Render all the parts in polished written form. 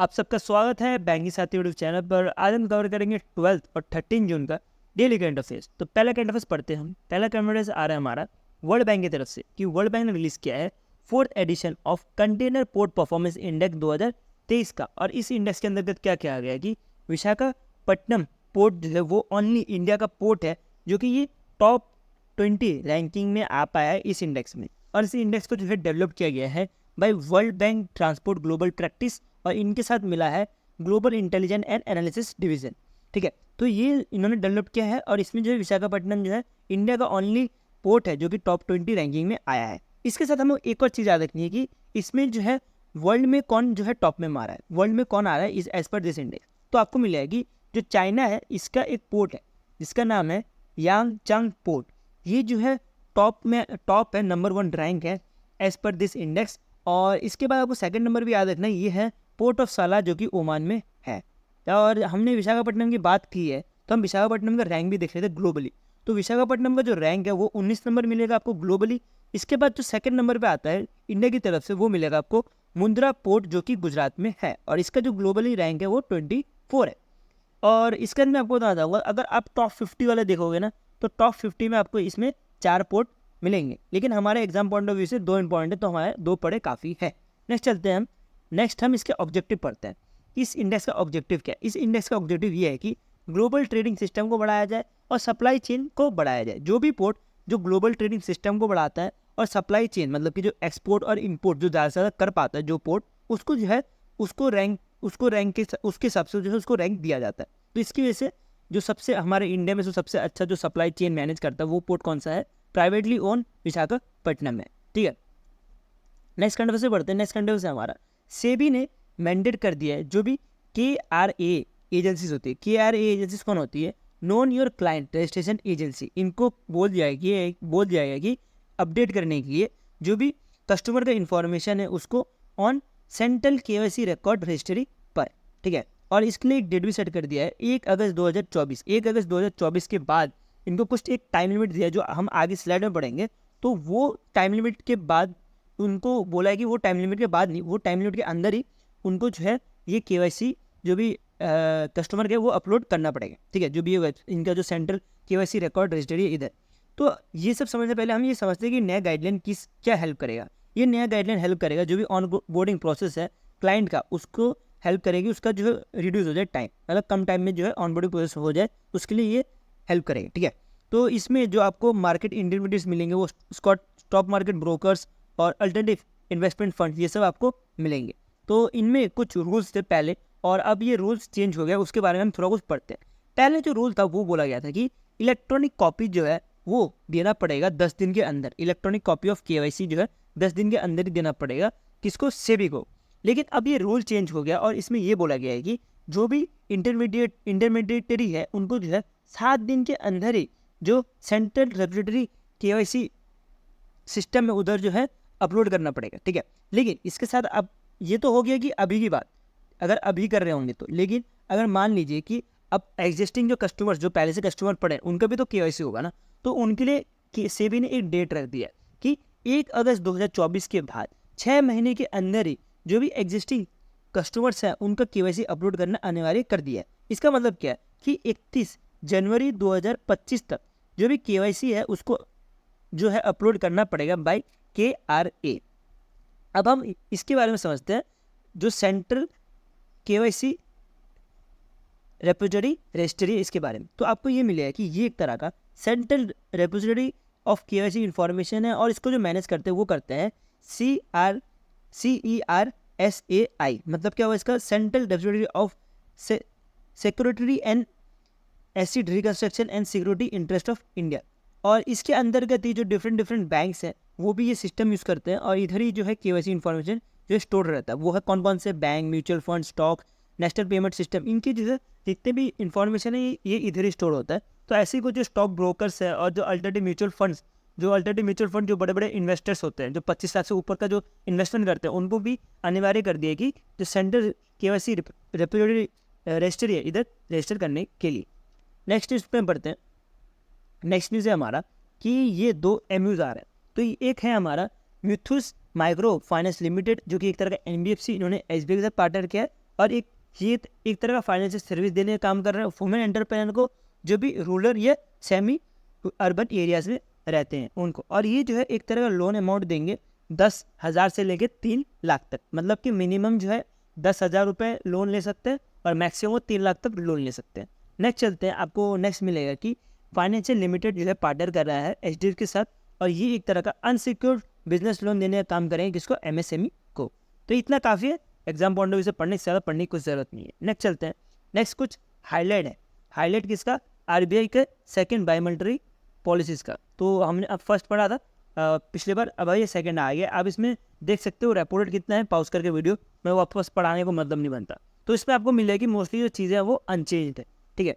आप सबका स्वागत है बैंकिंग साथी यूट्यूब चैनल पर। आज हम कवर करेंगे 12 और 13 जून का डेली करंट अफेयर्स। तो पहला करंट अफेयर्स पढ़ते हैं हम। पहला करंट अफेयर्स आ रहा है हमारा वर्ल्ड बैंक की तरफ से कि वर्ल्ड बैंक ने रिलीज किया है 4th edition of container port performance index 2023 का। और इस इंडेक्स के अंतर्गत क्या किया गया है कि विशाखापट्टनम पोर्ट जो है वो ओनली इंडिया का पोर्ट है जो कि ये टॉप 20 रैंकिंग में आ पाया है इस इंडेक्स में। और इस इंडेक्स को जो है डेवलप किया गया है by World Bank transport global practice और इनके साथ मिला है global intelligence and analysis division. ठीक है, तो ये इन्होंने डेवलप किया है और इसमें जो है विशाखापट्टनम जो है इंडिया का ओनली पोर्ट है जो कि टॉप 20 रैंकिंग में आया है। इसके साथ हमें एक और चीज़ याद रखनी है कि इसमें जो है वर्ल्ड में कौन जो है टॉप में मारा है, वर्ल्ड में कौन आ रहा है इस एज पर दिस इंडेक्स। तो आपको मिल जाएगी जो चाइना है इसका एक पोर्ट है जिसका नाम है यांगचांग पोर्ट। ये जो है टॉप है, नंबर 1 रैंक है एज पर दिस इंडेक्स। और इसके बाद आपको सेकंड नंबर भी याद रखना है, ये है पोर्ट ऑफ साला जो कि ओमान में है। और हमने विशाखापट्टनम की बात की है तो हम विशाखापट्टनम का रैंक भी देख रहे थे ग्लोबली। तो विशाखापट्टनम का जो रैंक है वो 19 नंबर मिलेगा आपको ग्लोबली। इसके बाद जो सेकंड नंबर पे आता है इंडिया की तरफ से वो मिलेगा आपको मुंद्रा पोर्ट जो कि गुजरात में है और इसका जो ग्लोबली रैंक है वो 24 है। और इसके अंदर आपको बता दूंगा अगर आप टॉप 50 वाले देखोगे ना तो टॉप 50 में आपको इसमें 4 पोर्ट मिलेंगे, लेकिन हमारे एग्जाम पॉइंट ऑफ व्यू से 2 इंपॉर्टेंट है तो हमारे 2 पढ़े काफ़ी है। नेक्स्ट चलते हैं हम। नेक्स्ट हम इसके ऑब्जेक्टिव पढ़ते हैं। इस इंडेक्स का ऑब्जेक्टिव क्या है? इस इंडेक्स का ऑब्जेक्टिव ये है कि ग्लोबल ट्रेडिंग सिस्टम को बढ़ाया जाए और सप्लाई चेन को बढ़ाया जाए। जो भी पोर्ट जो ग्लोबल ट्रेडिंग सिस्टम को बढ़ाता है और सप्लाई चेन मतलब कि जो एक्सपोर्ट और इम्पोर्ट जो ज़्यादा से ज़्यादा कर पाता है जो पोर्ट, उसको जो है उसके हिसाब से जो है उसको रैंक दिया जाता है। तो इसकी वजह से जो सबसे हमारे इंडिया में जो सबसे अच्छा जो सप्लाई चेन मैनेज करता है वो पोर्ट कौन सा है? प्राइवेटली ओन विशाखापट्टनम है। ठीक है, नेक्स्ट कंट्रोल से बढ़ते हैं। नेक्स्ट कंट्रोल से हमारा सेबी ने मैंडेट कर दिया है जो भी KRA एजेंसीज होती है। KRA एजेंसीज कौन होती है? Known your client registration agency. इनको बोल दिया गया कि अपडेट करने के लिए जो भी कस्टमर का इंफॉर्मेशन है उसको on central KYC record registry पर। ठीक है, और इसके लिए एक डेट भी सेट कर दिया है 1 अगस्त 2024। 1 अगस्त 2024 के बाद इनको कुछ एक टाइम लिमिट दिया है जो हम आगे स्लाइड में पढ़ेंगे। तो वो टाइम लिमिट के बाद उनको बोला है कि वो टाइम लिमिट के बाद नहीं, वो टाइम लिमिट के अंदर ही उनको जो है ये KYC जो भी कस्टमर के वो अपलोड करना पड़ेगा। ठीक है, जो भी ये इनका जो सेंट्रल KYC रिकॉर्ड रजिस्ट्री है इधर। तो ये सब समझने पहले हम ये समझते हैं कि नया गाइडलाइन क्या हेल्प करेगा। ये नया गाइडलाइन हेल्प करेगा जो भी ऑन बोर्डिंग प्रोसेस है क्लाइंट का उसको हेल्प करेगी, उसका जो है रिड्यूस हो जाए टाइम, मतलब कम टाइम में जो है ऑन बोर्डिंग प्रोसेस हो जाए, उसके लिए ये हेल्प करेगा। ठीक है, तो इसमें जो आपको मार्केट इंटरमीडिएट्स मिलेंगे वो स्टॉक मार्केट ब्रोकर्स और अल्टरनेटिव इन्वेस्टमेंट फंड ये सब आपको मिलेंगे। तो इनमें कुछ रूल्स थे पहले और अब ये रूल्स चेंज हो गया, उसके बारे में हम थोड़ा कुछ पढ़ते हैं। पहले जो रूल था वो बोला गया था कि इलेक्ट्रॉनिक कॉपी जो है वो देना पड़ेगा 10 दिन के अंदर। इलेक्ट्रॉनिक कॉपी ऑफ KYC जो है 10 दिन के अंदर ही देना पड़ेगा किसको? सेबी को। लेकिन अब ये रूल चेंज हो गया और इसमें ये बोला गया है कि जो भी इंटरमीडिएटरी है उनको जो है 7 दिन के अंदर ही जो सेंट्रल रेगुलेटरी KYC सिस्टम में उधर जो है अपलोड करना पड़ेगा। ठीक है, लेकिन इसके साथ अब ये तो हो गया कि अभी की बात, अगर अभी कर रहे होंगे तो। लेकिन अगर मान लीजिए कि अब एग्जिस्टिंग जो कस्टमर्स जो पहले से कस्टमर पड़े उनका भी तो KYC होगा ना, तो उनके लिए सेबी ने एक डेट रख दिया कि 1 अगस्त 2024 के बाद 6 महीने के अंदर ही जो भी एग्जिस्टिंग कस्टमर्स हैं उनका KYC अपलोड करना अनिवार्य कर दिया है। इसका मतलब क्या है कि 31 जनवरी 2025 तक जो भी KYC है उसको जो है अपलोड करना पड़ेगा बाय KRA। अब हम इसके बारे में समझते हैं जो सेंट्रल KYC रेपोजिटरी रजिस्ट्री इसके बारे में। तो आपको ये मिलेगा कि ये एक तरह का central repository of KYC information है और इसको जो मैनेज करते हैं वो करते हैं CERSAI। मतलब क्या हुआ इसका? Central repository of security and acid reconstruction and security interest of India. और इसके अंतर्गत ही जो डिफरेंट बैंक्स हैं वो भी ये सिस्टम यूज़ करते हैं और इधर ही जो है KYC इन्फॉर्मेशन जो स्टोर रहता है वो है कौन कौन से bank, mutual fund, stock, national payment system, इनकी जो जितने भी इंफॉर्मेशन है ये इधर ही स्टोर होता है। तो ऐसे ही कुछ जो स्टॉक ब्रोकर्स है और जो अल्टरनेटिव म्यूचुअल फंड जो बड़े बड़े इन्वेस्टर्स होते हैं जो 25 लाख से ऊपर का जो इन्वेस्टमेंट करते हैं उनको भी अनिवार्य कर दिया कि जो सेंट्रल KYC रेपोजिटरी रजिस्ट्री है इधर रजिस्टर करने के लिए। नेक्स्ट न्यूज़ पे पढ़ते हैं। नेक्स्ट न्यूज़ है हमारा कि ये 2 MOUs आ रहे हैं। तो एक है हमारा म्यूथुस माइक्रो फाइनेंस लिमिटेड जो कि एक तरह का NBFC, इन्होंने SBI के साथ पार्टनर किया है और ये एक तरह का फाइनेंशियल सर्विस देने का काम कर रहे हैं वुमेन एंटरप्रेन्योर को, जो भी रूरल या सेमी अर्बन एरियाज में रहते हैं उनको। और ये जो है एक तरह का लोन अमाउंट देंगे 10,000 से लेके 3 लाख तक, मतलब कि मिनिमम जो है 10,000 रुपये लोन ले सकते हैं और मैक्सिमम 3 लाख तक लोन ले सकते हैं। नेक्स्ट चलते हैं, आपको नेक्स्ट मिलेगा कि फाइनेंशियल लिमिटेड जो है पार्टनर कर रहा है HDFC के साथ, और ये एक तरह का अनसिक्योर्ड बिजनेस लोन देने का काम करेंगे किसको, MSME को। तो इतना काफ़ी है, एग्जाम पॉइंट ऑफ व्यू से पढ़ने से ज़्यादा पढ़ने की कुछ ज़रूरत नहीं है। नेक्स्ट चलते हैं, नेक्स्ट कुछ हाईलाइट है। हाईलाइट किसका, RBI के सेकेंड बायोमेट्री पॉलिसीज़ का। तो हमने अब फर्स्ट पढ़ा था पिछले बार, अब ये सेकंड आ गया। अब इसमें देख सकते हो रेपो रेट कितना है, पॉज करके वीडियो मैं वापस पढ़ाने को मतलब नहीं बनता। तो इसमें आपको मिलेगी मोस्टली जो चीज़ें हैं वो अनचेंज्ड है, ठीक है।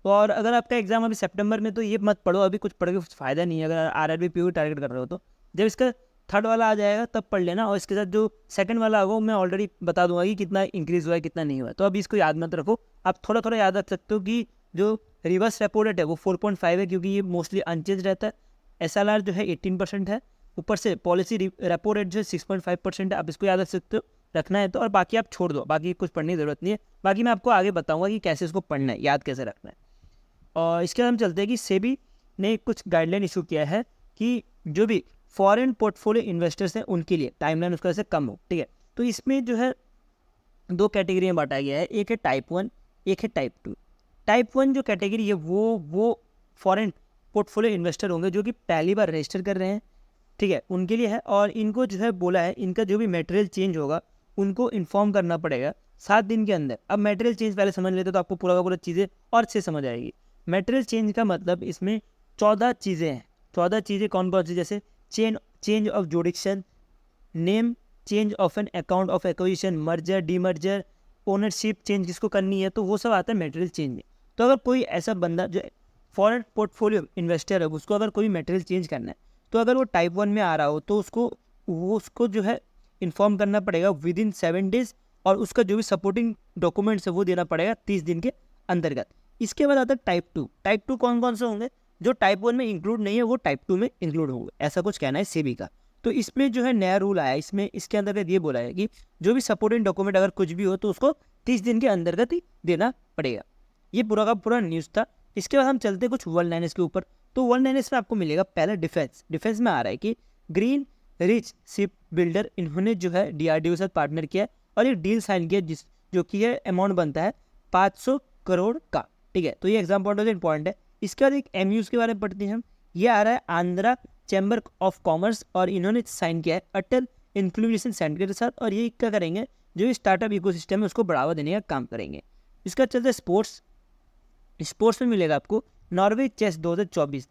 और अगर आपका एग्जाम अभी सितंबर में, तो ये मत पढ़ो अभी, कुछ पढ़ के फ़ायदा नहीं है। अगर RRB PO टारगेट कर रहे हो तो जब इसका थर्ड वाला आ जाएगा तब पढ़ लेना, और इसके साथ जो सेकंड वाला होगा मैं ऑलरेडी बता दूंगा कि कितना इंक्रीज़ हुआ है कितना नहीं हुआ है। तो अभी इसको याद मत रखो, आप थोड़ा थोड़ा याद रख सकते हो कि जो रिवर्स रेपो रेट है वो 4.5 है, क्योंकि ये मोस्टली अनचेंज रहता है। SLR जो है 18% है, ऊपर से पॉलिसी रेपो रेट जो है 6.5% है। आप इसको याद रख सकते हो, रखना है तो, और बाकी आप छोड़ दो, बाकी कुछ पढ़ने की ज़रूरत नहीं है। बाकी मैं आपको आगे बताऊंगा कि कैसे इसको पढ़ना है, याद कैसे रखना है। और इसके बाद हम चलते हैं कि सेबी ने कुछ गाइडलाइन इशू किया है कि जो भी फॉरेन पोर्टफोलियो इन्वेस्टर्स हैं उनके लिए टाइमलाइन उसका से कम हो, ठीक है। तो इसमें जो है 2 कैटेगरी में बांटा गया है, एक है टाइप 1, एक है टाइप 2। टाइप 1 जो कैटेगरी है वो फॉरेन पोर्टफोलियो इन्वेस्टर होंगे जो कि पहली बार रजिस्टर कर रहे हैं, ठीक है, उनके लिए है। और इनको जो है बोला है इनका जो भी मटेरियल चेंज होगा उनको इन्फॉर्म करना पड़ेगा 7 दिन के अंदर। अब मटेरियल चेंज पहले समझ लेते तो आपको पूरा का पूरा चीज़ें और अच्छे समझ आएगी। मटेरियल चेंज का मतलब इसमें 14 चीज़ें हैं। 14 चीज़ें कौन कौन सी, जैसे change of जुडिक्शन, name change of an account of acquisition, merger demerger, ownership change जिसको करनी है, तो वो सब आता है मटेरियल चेंज में। तो अगर कोई ऐसा बंदा जो फॉरेन पोर्टफोलियो इन्वेस्टर है उसको अगर कोई मटेरियल चेंज करना है, तो अगर वो टाइप 1 में आ रहा हो तो उसको जो है इन्फॉर्म करना पड़ेगा विदिन 7 डेज, और उसका जो भी सपोर्टिंग डॉक्यूमेंट्स है वो देना पड़ेगा 30 दिन के अंतर्गत। इसके बाद आता है टाइप 2। टाइप 2 कौन कौन से होंगे, जो टाइप 1 में इंक्लूड नहीं है वो टाइप 2 में इंक्लूड होंगे, ऐसा कुछ कहना है सेबी का। तो इसमें जो है नया रूल आया है, इसमें इसके अंतर्गत ये बोला है कि जो भी सपोर्टिंग डॉक्यूमेंट अगर कुछ भी हो तो उसको 30 दिन के अंतर्गत ही देना पड़ेगा। ये पूरा का पूरा न्यूज़ था। इसके बाद हम चलते हैं कुछ वर्ल्ड लाइनर्स के ऊपर। तो वर्ल्ड लाइनर्स में आपको मिलेगा पहला डिफेंस में आ रहा है कि ग्रीन रिच शिप बिल्डर, इन्होंने जो है DRDO के साथ पार्टनर किया है और एक डील साइन किया जो कि है अमाउंट बनता है 500 करोड़ का, ठीक है। तो ये एग्जाम पॉइंट से इंपॉर्टेंट है। इसके बाद एक MUs के बारे में पढ़ते हैं हम। ये आ रहा है आंध्रा चैम्बर ऑफ कॉमर्स, और इन्होंने साइन किया है अटल इंक्लूजन सेंटर के साथ, और ये क्या करेंगे, जो स्टार्टअप इकोसिस्टम है उसको बढ़ावा देने का काम करेंगे। इसका चलते स्पोर्ट्स में मिलेगा आपको नॉर्वे चेस 2024,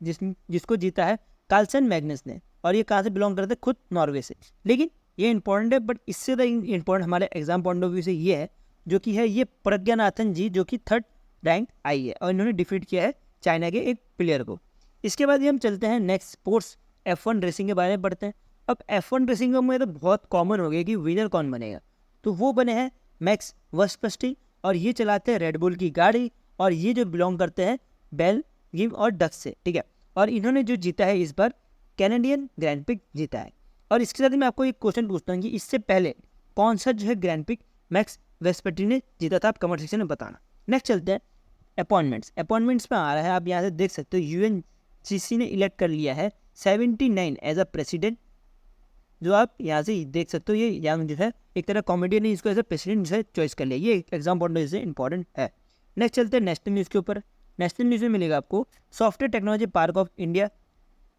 जिसको जीता है कार्लसन मैग्नस ने, और ये कहाँ से बिलोंग करते हैं, खुद नॉर्वे से। लेकिन ये इंपॉर्टेंट है, बट इससे ज़्यादा इंपॉर्टेंट हमारे एग्जाम पॉइंट ऑफ व्यू से ये है, जो कि है ये प्रज्ञानाथन जी, जो कि 3rd रैंक आई है, और इन्होंने डिफीट किया है चाइना के एक प्लेयर को। इसके बाद हम चलते हैं नेक्स्ट स्पोर्ट्स F1 रेसिंग के बारे में पढ़ते हैं। अब F1 रेसिंग में तो बहुत कॉमन हो गया कि विनर कौन बनेगा, तो वो बने हैं मैक्स वर्स्टपेन, और ये चलाते हैं रेडबुल की गाड़ी, और ये जो बिलोंग करते हैं बेल्जियम और डच से, ठीक है। और इन्होंने जो जीता है इस बार कैनेडियन ग्रैंड पिक जीता है। और इसके साथ ही मैं आपको एक क्वेश्चन पूछता हूँ कि इससे पहले कौन सा जो है ग्रैंड पिक मैक्स वर्स्टपेन ने जीता था, आप कमेंट सेक्शन में बताना। नेक्स्ट चलते हैं अपॉइंटमेंट्स में आ रहा है, आप यहाँ से देख सकते हो UNGC ने इलेक्ट कर लिया है 79 एज अ प्रेसिडेंट, जो आप यहाँ से देख सकते हो। ये यंग जो है एक तरह कॉमेडियन ने इसको एज अ प्रेसिडेंट जो है चॉइस कर लिया। ये एग्जाम पॉइंट से इंपॉर्टेंट है। नेक्स्ट चलते हैं नेशनल न्यूज़ के ऊपर। नेशनल न्यूज़ में मिलेगा आपको software technology park of India,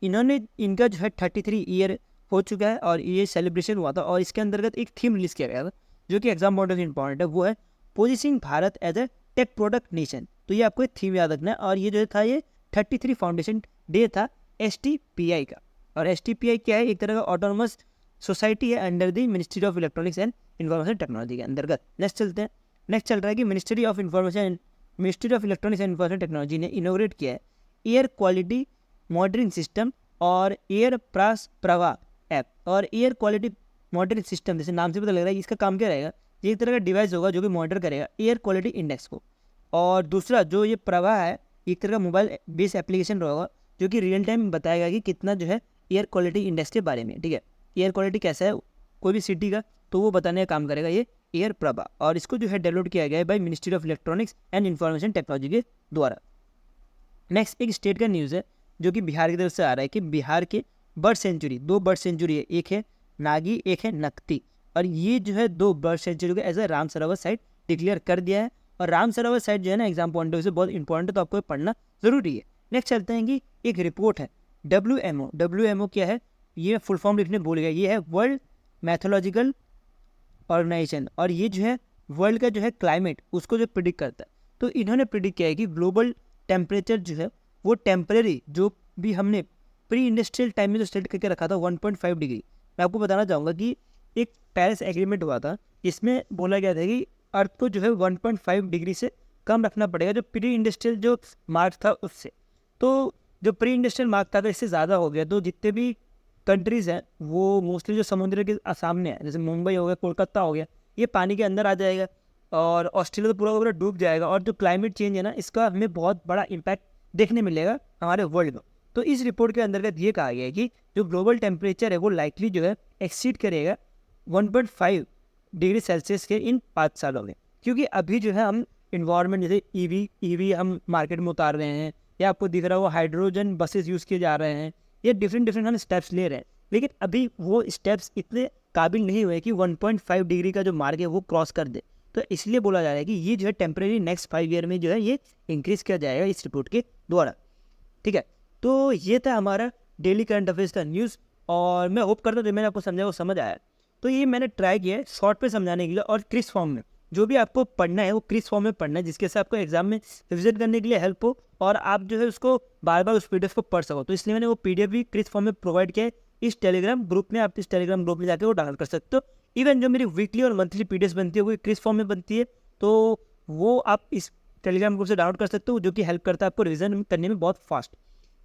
इनका जो है 33 ईयर हो चुका है, और ये सेलिब्रेशन हुआ था, और इसके अंतर्गत एक थीम रिलीज किया गया था जो कि एग्जाम पॉइंट से इंपॉर्टेंट है, वो है positioning Bharat as a tech product nation. तो ये आपको एक थीम याद रखना है। और ये जो था ये 33 फाउंडेशन डे था STPI का, और STPI क्या है, एक तरह का ऑटोनोमस सोसाइटी है under the ministry of electronics and information technology के अंतर्गत। नेक्स्ट चलते हैं। नेक्स्ट चल रहा है कि ministry of electronics and information technology ने इनोग्रेट किया है एयर क्वालिटी मॉनिटरिंग सिस्टम और एयर प्रवाह ऐप। और एयर क्वालिटी मॉनिटरिंग सिस्टम, जैसे नाम से पता लग रहा है इसका काम क्या रहेगा, ये एक तरह का डिवाइस होगा जो कि मॉनिटर करेगा एयर क्वालिटी इंडेक्स को। और दूसरा जो ये प्रवाह है, एक तरह का मोबाइल बेस्ड एप्लीकेशन होगा जो कि रियल टाइम बताएगा कि कितना जो है एयर क्वालिटी इंडेक्स के बारे में, ठीक है। एयर क्वालिटी कैसा है कोई भी सिटी का, तो वो बताने का काम करेगा ये एयर प्रभा, और इसको जो है डेवलप किया गया है by ministry of electronics and information technology के द्वारा। नेक्स्ट एक स्टेट का न्यूज़ है जो कि बिहार की तरफ से आ रहा है कि बिहार के बर्ड सेंचुरी, 2 बर्ड सेंचुरी है, एक है नागी, एक है नकती, और ये जो है 2 बर्ड सेंचुरी को as a Ram Sarovar site declare कर दिया है। और राम सरोवर साइट जो है ना एग्जाम पॉइंट ऑफ व्यू से बहुत इंपॉर्टेंट है, तो आपको पढ़ना जरूरी है। नेक्स्ट चलते हैं कि एक रिपोर्ट है WMO क्या है, ये फुल फॉर्म लिखने भूल गया, ये है वर्ल्ड मैथोलॉजिकल ऑर्गेनाइजेशन, और ये जो है वर्ल्ड का जो है क्लाइमेट उसको जो प्रिडिक्ट करता है। तो इन्होंने प्रिडिक्ट किया है कि ग्लोबल टेम्परेचर जो है वो टेम्परेरी, जो भी हमने प्री इंडस्ट्रियल टाइम में जो सेट करके रखा था 1.5 डिग्री, मैं आपको बताना चाहूँगा कि एक पेरिस एग्रीमेंट हुआ था, इसमें बोला गया था कि अर्थ को जो है 1.5 डिग्री से कम रखना पड़ेगा, जो प्री इंडस्ट्रियल जो मार्क था उससे। तो जो प्री इंडस्ट्रियल मार्क था इससे ज़्यादा हो गया, तो जितने भी कंट्रीज़ हैं वो मोस्टली जो समुद्र के सामने है, जैसे मुंबई हो गया, कोलकाता हो गया, ये पानी के अंदर आ जाएगा और ऑस्ट्रेलिया तो पूरा का पूरा डूब जाएगा। और जो क्लाइमेट चेंज है ना, इसका हमें बहुत बड़ा इम्पैक्ट देखने मिलेगा हमारे वर्ल्ड में। तो इस रिपोर्ट के अंतर्गत ये कहा गया है कि जो ग्लोबल टेम्परेचर है वो लाइकली जो है एक्सीड करेगा 1.5 डिग्री सेल्सियस के इन 5 सालों में, क्योंकि अभी जो है हम इन्वायरमेंट जैसे ईवी हम मार्केट में उतार रहे हैं, या आपको दिख रहा है वो हाइड्रोजन बसेस यूज़ किए जा रहे हैं, ये डिफरेंट हम स्टेप्स ले रहे हैं, लेकिन अभी वो स्टेप्स इतने काबिल नहीं हुए कि 1.5 डिग्री का जो मार्क है वो क्रॉस कर दे। तो इसलिए बोला जा रहा है कि ये जो है टेम्परेरी नेक्स्ट 5 ईयर में जो है ये इंक्रीज़ किया जाएगा इस रिपोर्ट के द्वारा। ठीक है, तो ये था हमारा डेली करंट अफेयर्स का न्यूज़, और मैं होप करता हूँ जो मैंने आपको समझा वो समझ आया। तो ये मैंने ट्राई किया है शॉर्ट पे समझाने के लिए, और क्रिस्प फॉर्म में जो भी आपको पढ़ना है वो क्रिस्प फॉर्म में पढ़ना है, जिसके से आपको एग्जाम में रिविजन करने के लिए हेल्प हो और आप जो है उसको बार बार उस PDF को पढ़ सको। तो इसलिए मैंने वो PDF भी क्रिस्प फॉर्म में प्रोवाइड किया है इस टेलीग्राम ग्रुप में। आप इस टेलीग्राम ग्रुप में जाकर वो डाउनलोड कर सकते हो। इवन जो मेरी वीकली और मंथली PDFs बनती है वो क्रिस्प फॉर्म में बनती है, तो वो आप इस टेलीग्राम ग्रुप से डाउनलोड कर सकते हो, जो कि हेल्प करता है आपको रिविजन करने में बहुत फास्ट।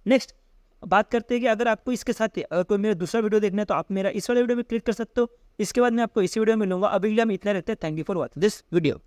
नेक्स्ट बात करते हैं कि अगर आपको इसके साथ अगर कोई मेरा दूसरा वीडियो देखना है तो आप मेरा इस वाले वीडियो में क्लिक कर सकते हो। इसके बाद मैं आपको इसी वीडियो में मिलूंगा। अभी के लिए हम इतना रखते हैं। Thank you for watching this video.